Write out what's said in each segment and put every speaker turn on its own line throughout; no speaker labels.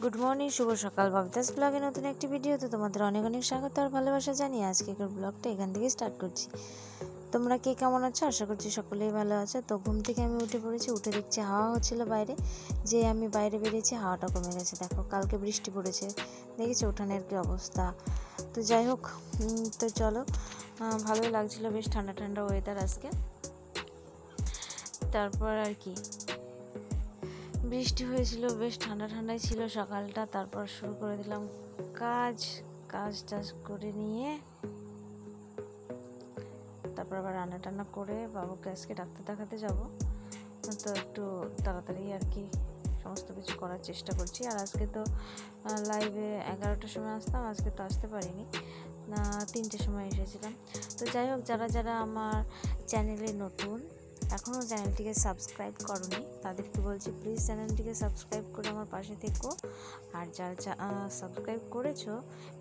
Good morning, শুভ সকাল। বাবিতাস ব্লগে নতুন একটি ভিডিওতে তোমাদের অনেক অনেক স্বাগত আর ভালোবাসা জানিয়ে আজকের ব্লগটা এখান থেকে স্টার্ট করছি। তোমরা কে কেমন আছো? আশা করছি সকলেই ভালো আছো। তো ঘুম থেকে আমি উঠে পড়েছি, উঠে দেখছি হাওয়া হচ্ছিলো বাইরে। যে আমি বাইরে বেরিয়েছি, হাওয়াটা কমে গেছে। দেখো, কালকে বৃষ্টি পড়েছে, দেখেছি উঠানের কি অবস্থা। তো যাই হোক, তো চলো, ভালোই লাগছিলো, বেশ ঠান্ডা ঠান্ডা ওয়েদার আজকে। তারপর আর কি, বৃষ্টি হয়েছিল, বেশ ঠান্ডা ঠান্ডাই ছিল সকালটা। তারপর শুরু করে দিলাম কাজ টাজ করে নিয়ে, তারপর আবার রান্না টান্না করে বাবুকে আজকে ডাক্তার দেখাতে যাব। তো একটু তাড়াতাড়ি আর কি সমস্ত কিছু করার চেষ্টা করছি। আর আজকে তো লাইভে 11টার সময় আসতাম, আজকে তো আসতে পারিনি, 3টের সময় এসেছিলাম। তো যাই হোক, যারা যারা আমার চ্যানেলে নতুন, এখনও চ্যানেলটিকে সাবস্ক্রাইব করোনি, তাদেরকে বলছি প্লিজ চ্যানেলটিকে সাবস্ক্রাইব করে আমার পাশে থেকো। আর যারা সাবস্ক্রাইব করেছো,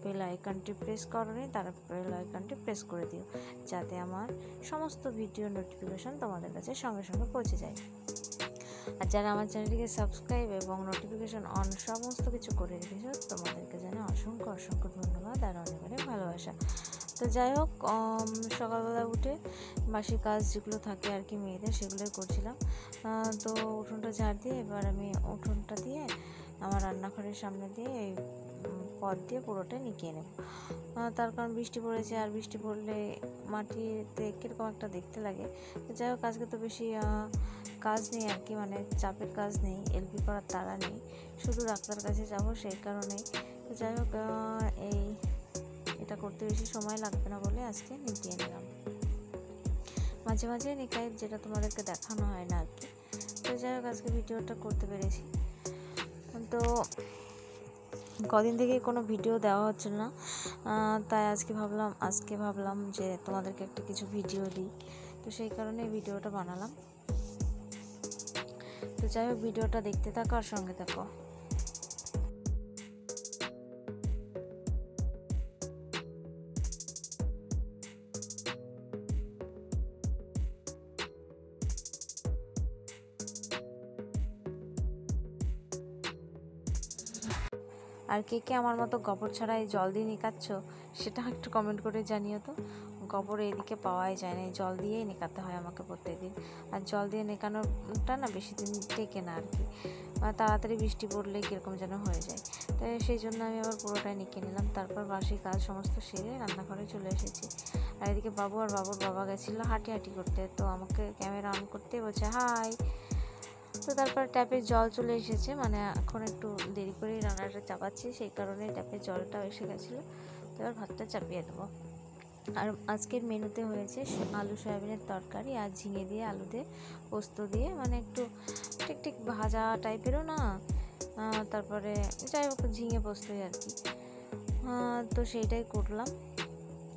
বেল আইকনটি প্রেস করোনি, তারা বেল আইকনটি প্রেস করে দিও, যাতে আমার সমস্ত ভিডিও নোটিফিকেশন তোমাদের কাছে সঙ্গে সঙ্গে পৌঁছে যায়। আর যারা আমার চ্যানেলটিকে সাবস্ক্রাইব এবং নোটিফিকেশন অন সমস্ত কিছু করে রেখেছো, তোমাদেরকে জানাই অসংখ্য অসংখ্য ধন্যবাদ আর অনেক অনেক ভালোবাসা। তো যাই হোক, সকালবেলা উঠে বাসি কাজ যেগুলো থাকে আর কি মেয়েদের, সেগুলোই করছিলাম। তো উঠোনটা ঝাড় দিয়ে এবার আমি উঠোনটা দিয়ে আমার রান্নাঘরের সামনে দিয়ে এই পথ দিয়ে পুরোটা নিকিয়ে নেব। তার কারণ বৃষ্টি পড়েছে, আর বৃষ্টি পড়লে মাটিতে কীরকম একটা দেখতে লাগে। তো যাই হোক, আজকে তো বেশি কাজ নেই আর কি, মানে চাপের কাজ নেই, এলপি করার তাড়া নেই, শুধু ডাক্তার কাছে যাব সেই কারণেই। তো যাই হোক, এটা করতে বেশি সময় লাগবে না বলে আজকে নিকিয়ে নিলাম। মাঝে মাঝে নিকাই, যেটা তোমাদেরকে দেখানো হয় না আর কি। তো যাই হোক, আজকে ভিডিওটা করতে পেরেছি। তো কদিন থেকেই কোনো ভিডিও দেওয়া হচ্ছে না, তাই আজকে ভাবলাম যে তোমাদেরকে একটা কিছু ভিডিও দিই। তো সেই কারণে ভিডিওটা বানালাম। তো যাই হোক, ভিডিওটা দেখতে থাকো আর সঙ্গে থাকো। আর কে কে আমার মতো গোবর ছাড়াই জল দিয়ে নিকাচ্ছ, সেটা একটু কমেন্ট করে জানিও তো। গোবর এদিকে পাওয়াই যায় না, জল দিয়েই নেকাতে হয় আমাকে প্রত্যেকদিন। আর জল দিয়ে নেকানোটা না বেশি দিন টেকে না আর কি, তাড়াতাড়ি বৃষ্টি পড়লে কীরকম যেন হয়ে যায়। তাই সেই জন্য আমি আবার পুরোটাই নিকে নিলাম। তারপর বাসি কাজ সমস্ত সেরে রান্নাঘরে চলে এসেছি। আর এদিকে বাবু আর বাবুর বাবা গেছিলো হাঁটি করতে, তো আমাকে ক্যামেরা অন করতে বলছে হাই। তো তারপর ট্যাপে জল চলে এসেছে, মানে এখন একটু দেরি করেই রান্নাটা চাপাচ্ছি, সেই কারণে ট্যাপে জলটাও এসে গেছিলো। তো এবার ভাতটা চাপিয়ে দেবো। আর আজকের মেনুতে হয়েছে আলু সয়াবিনের তরকারি আর ঝিঙে দিয়ে আলু দিয়ে পোস্ত দিয়ে, মানে একটু ঠিক ভাজা টাইপেরও না, তারপরে যাই হোক ঝিঙে পোস্তই আর কি। তো সেইটাই করলাম।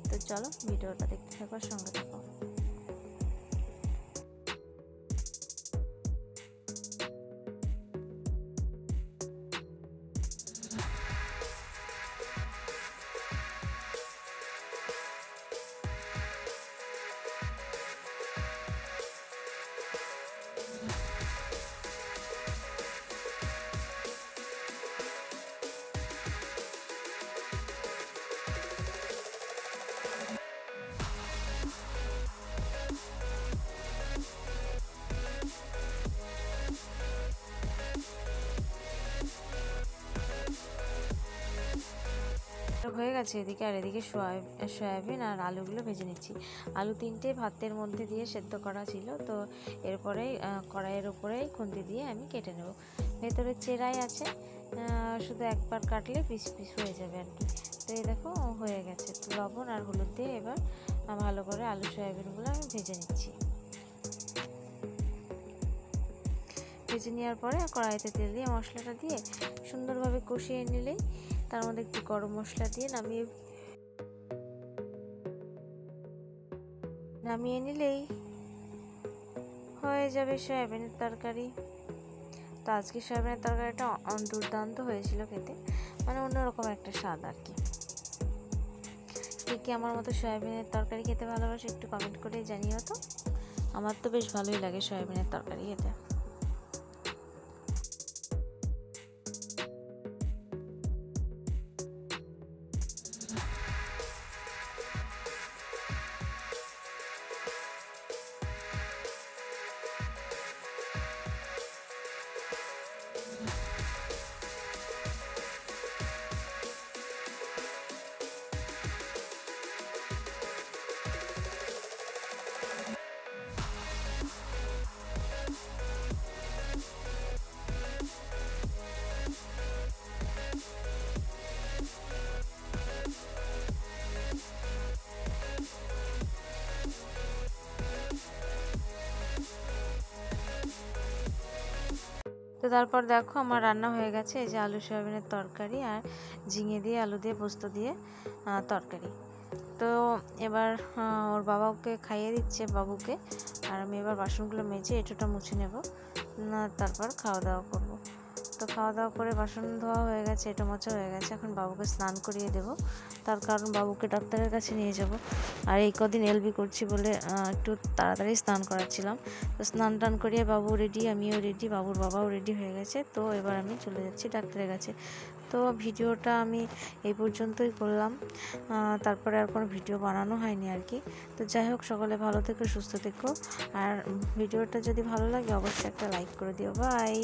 তো চলো, ভিডিওটা দেখতে থাকো, সঙ্গে থাকো। হয়ে গেছে এদিকে। আর এদিকে সয়াবিন আর আলুগুলো ভেজে নিচ্ছি। আলু 3টে ভাতের মধ্যে দিয়ে সেদ্ধ করা ছিল, তো এরপরেই কড়াইয়ের ওপরেই খুন্তি দিয়ে আমি কেটে নেব। ভেতরে চেরাই আছে, শুধু একবার কাটলে পিস হয়ে যাবে আর কি। তো এই দেখো হয়ে গেছে। তো লবণ আর হলুদ দিয়ে এবার ভালো করে আলু সয়াবিনগুলো আমি ভেজে নিচ্ছি। ভেজে নেওয়ার পরে কড়াইতে তেল দিয়ে মশলাটা দিয়ে সুন্দরভাবে কষিয়ে নিলেই, তার মধ্যে একটু গরম মশলা দিয়ে নামিয়ে নিলেই হয়ে যাবে সয়াবিনের তরকারি। তো আজকে সয়াবিনের তরকারিটা দুর্দান্ত হয়েছিল খেতে, মানে অন্যরকম একটা স্বাদ আর কি। কে আমার মতো সয়াবিনের তরকারি খেতে ভালোবাসে একটু কমেন্ট করে জানিও তো। আমার তো বেশ ভালোই লাগে সয়াবিনের তরকারি খেতে। তারপর দেখো আমার রান্না হয়ে গেছে, এই যে আলু সয়াবিনের তরকারি আর ঝিঙে দিয়ে আলু দিয়ে পোস্ত দিয়ে তরকারি। তো এবার ওর বাবাকে খাইয়ে দিচ্ছে বাবুকে, আর আমি এবার বাসনগুলো মেজে এঁটোটা মুছে নেব, তারপর খাওয়া দাওয়া করব। তো খাওয়া দাওয়া করে বাসন ধোয়া হয়ে গেছে, এঁটো মোছা হয়ে গেছে, এখন বাবুকে স্নান করিয়ে দেব, তার কারণ বাবুকে ডাক্তারের কাছে নিয়ে যাব। আর এই কদিন এলবি করছি বলে একটু তাড়াতাড়ি স্নান করাচ্ছিলাম। তো স্নান টান করিয়ে বাবু রেডি, আমিও রেডি, বাবুর বাবাও রেডি হয়ে গেছে। তো এবার আমি চলে যাচ্ছি ডাক্তারের কাছে। তো ভিডিওটা আমি এই পর্যন্তই করলাম, তারপরে আর কোনো ভিডিও বানানো হয়নি আর কি। তো যাই হোক, সকলে ভালো থেকো, সুস্থ থেকো, আর ভিডিওটা যদি ভালো লাগে অবশ্যই একটা লাইক করে দিও। বাই।